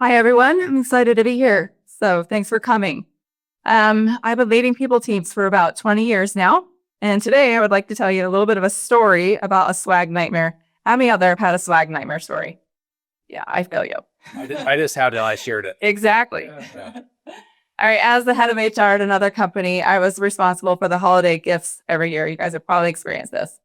Hi, everyone. I'm excited to be here. So thanks for coming. I've been leading people teams for about 20 years now. And today I would like to tell you a little bit of a story about a swag nightmare. How many out there have had a swag nightmare story? Yeah, I feel you. I just had it. I shared it. Exactly. Yeah. All right. As the head of HR at another company, I was responsible for the holiday gifts every year. You guys have probably experienced this.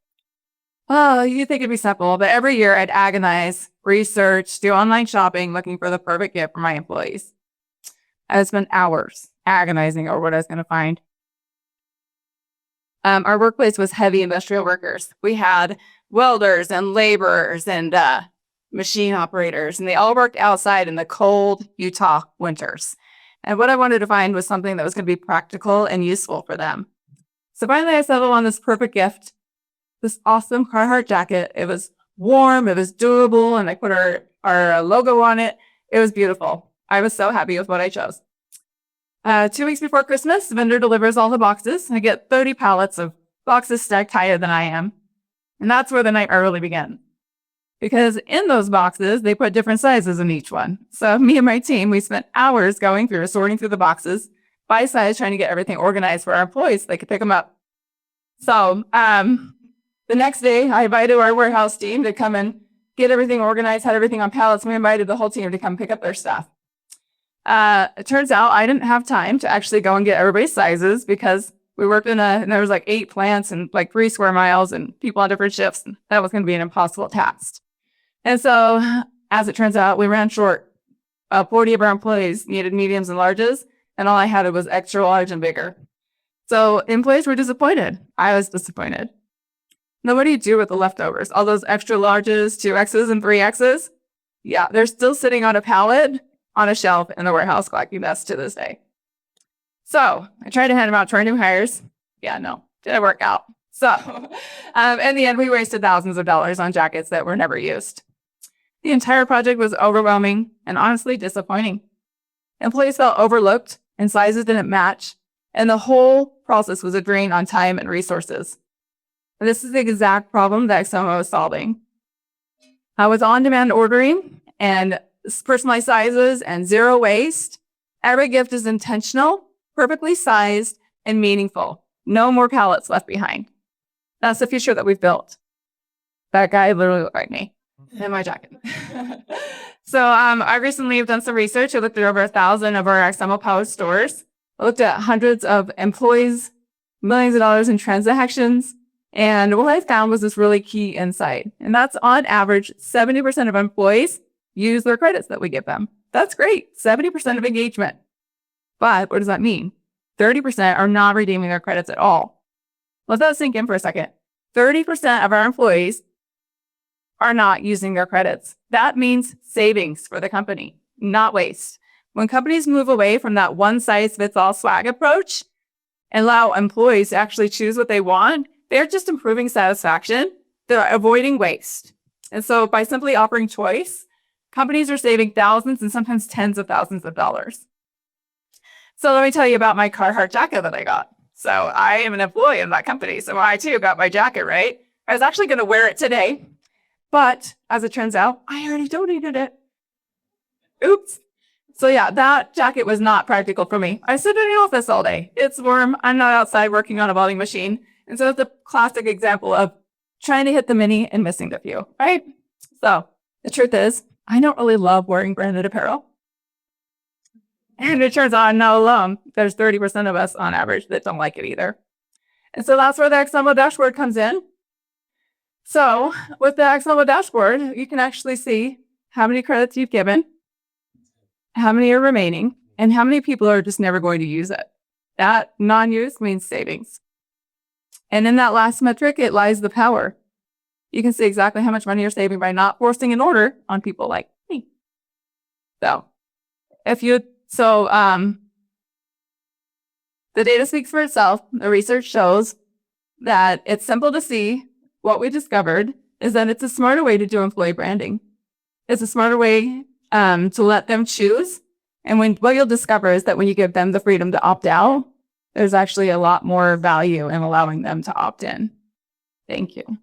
Oh, you think it'd be simple, but every year I'd agonize, research, do online shopping, looking for the perfect gift for my employees. I would spend hours agonizing over what I was going to find. Our workplace was heavy industrial workers. We had welders and laborers and machine operators, and they all worked outside in the cold Utah winters. And what I wanted to find was something that was going to be practical and useful for them. So finally, I settled on this perfect gift, this awesome Carhartt jacket. It was warm, it was doable, and I put our logo on it. It was beautiful. I was so happy with what I chose. 2 weeks before Christmas, the vendor delivers all the boxes. I get 30 pallets of boxes stacked higher than I am. And that's where the nightmare really began. Because in those boxes, they put different sizes in each one. So me and my team, we spent hours going through, sorting through the boxes by size, trying to get everything organized for our employees so they could pick them up. So the next day, I invited our warehouse team to come and get everything organized, had everything on pallets. We invited the whole team to come pick up their stuff. It turns out I didn't have time to actually go and get everybody's sizes because we worked and there was like 8 plants and like 3 square miles and people on different shifts. And that was going to be an impossible task. And so, as it turns out, we ran short. 40 of our employees needed mediums and larges, and all I had was extra large and bigger. So employees were disappointed. I was disappointed. Now, what do you do with the leftovers? All those extra larges, 2Xs and 3Xs? Yeah, they're still sitting on a pallet on a shelf in the warehouse collecting dust to this day. So I tried to hand them out to our new hires. Yeah, no, didn't work out. So in the end, we wasted thousands of dollars on jackets that were never used. The entire project was overwhelming and honestly disappointing. Employees felt overlooked and sizes didn't match, and the whole process was a drain on time and resources. And this is the exact problem that Axomo was solving. With on-demand ordering and personalized sizes and zero waste, every gift is intentional, perfectly sized, and meaningful. No more pallets left behind. That's the future that we've built. That guy literally looked like me in my jacket. So I recently have done some research. I looked at over 1,000 of our Axomo powered stores. I looked at hundreds of employees, millions of dollars in transactions. And what I found was this really key insight. And that's on average, 70% of employees use their credits that we give them. That's great. 70% of engagement. But what does that mean? 30% are not redeeming their credits at all. Let that sink in for a second. 30% of our employees are not using their credits. That means savings for the company, not waste. When companies move away from that one-size-fits-all swag approach and allow employees to actually choose what they want, they're just improving satisfaction. They're avoiding waste. And so by simply offering choice, companies are saving thousands and sometimes tens of thousands of dollars. So let me tell you about my Carhartt jacket that I got. So I am an employee in that company. So I too got my jacket, right? I was actually going to wear it today. But as it turns out, I already donated it. Oops. So yeah, that jacket was not practical for me. I sit in the office all day. It's warm. I'm not outside working on a welding machine. And so it's a classic example of trying to hit the many and missing the few, right? So the truth is, I don't really love wearing branded apparel. And it turns out I'm not alone. There's 30% of us on average that don't like it either. And so that's where the Axomo dashboard comes in. So with the Axomo dashboard, you can actually see how many credits you've given, how many are remaining, and how many people are just never going to use it. That non-use means savings. And in that last metric, it lies the power. You can see exactly how much money you're saving by not forcing an order on people like me. So the data speaks for itself. The research shows that it's simple to see. What we discovered is that it's a smarter way to do employee branding. It's a smarter way to let them choose. And what you'll discover is that when you give them the freedom to opt out, there's actually a lot more value in allowing them to opt in. Thank you.